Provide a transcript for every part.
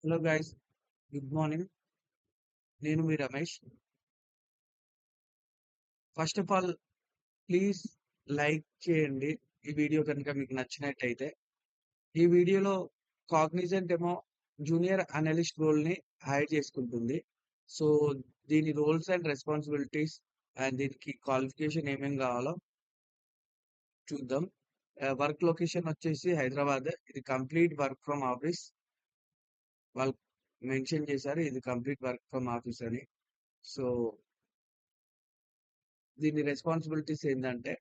Hello guys, good morning. నేను మీ Ramesh. First of all, please like చేయండి ఈ వీడియో కనుక మీకు నచ్చినట్టయితే. ఈ వీడియోలో కాగ్నిజెంట్ ఏమో జూనియర్ అనలిస్ట్ రోల్ ని హైర్ చేసుకుంటుంది. సో దీని రోల్స్ అండ్ రెస్పాన్సిబిలిటీస్ అండ్ దీనికి క్వాలిఫికేషన్ ఏమేమి కావాలో చూద్దాం. వర్క్ లొకేషన్ వచ్చేసి హైదరాబాద్. ఇది కంప్లీట్ వర్క్ ఫ్రమ్ ఆఫీస్. వాళ్ళు మెన్షన్ చేశారు ఇది కంప్లీట్ వర్క్ ఫ్రమ్ ఆఫీస్ అని. సో దీని రెస్పాన్సిబిలిటీస్ ఏంటంటే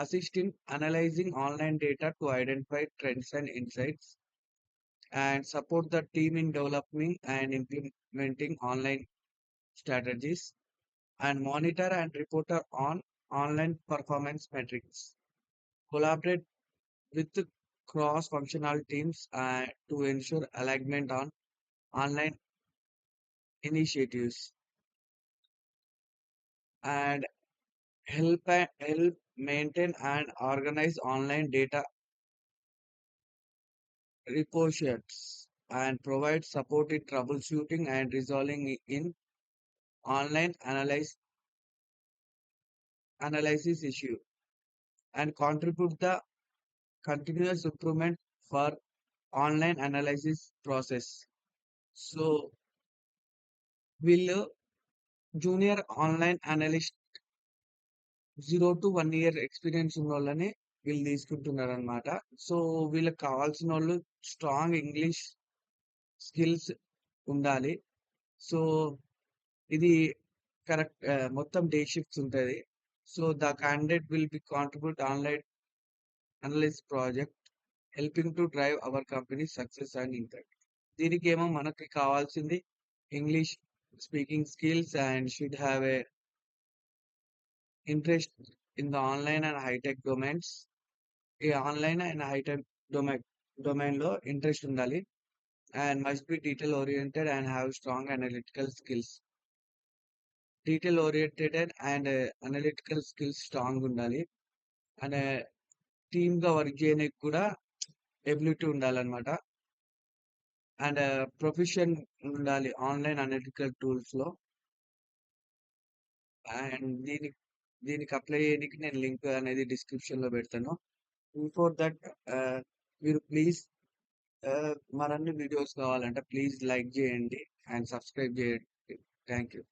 assist in analysing online data to identify trends and insights and support the team in developing and implementing online strategies and monitor and report on online performance metrics. Collaborate with cross-functional teams to ensure alignment on online initiatives and help maintain and organize online data repositories and provide support in troubleshooting and resolving in online analysis issue and contribute the continuous improvement for online analysis process. So వీళ్ళు junior online analyst 0 to 1 year experience ఉన్న వాళ్ళని వీళ్ళు తీసుకుంటున్నారు అనమాట. So వీళ్ళకి కావాల్సిన వాళ్ళు strong English skills ఉండాలి. సో ఇది కరెక్ట్ మొత్తం డే షిఫ్ట్స్ ఉంటుంది. So the candidate will be contribute online analyst project helping to drive our company success and impact. దీనికి ఏమో మనకి కావాల్సింది English speaking skills and should have a interest in the online and hi-tech domains. ఈ online and hitech domain లో interest ఉండాలి and must be detail oriented and have strong analytical skills. Detail oriented and analytical skills strong ఉండాలి and team గా work చేయడానికి కూడా ability ఉండాలన్నమాట. And profession ఉండాలి online analytical tools లో. అండ్ దీనికి అప్లై చేయడానికి నేను లింక్ అనేది డిస్క్రిప్షన్ లో పెడతాను. బిఫోర్ దట్ మీరు ప్లీజ్ మరిన్ని వీడియోస్ కావాలంటే ప్లీజ్ లైక్ చేయండి అండ్ సబ్స్క్రైబ్ చేయండి. Thank you.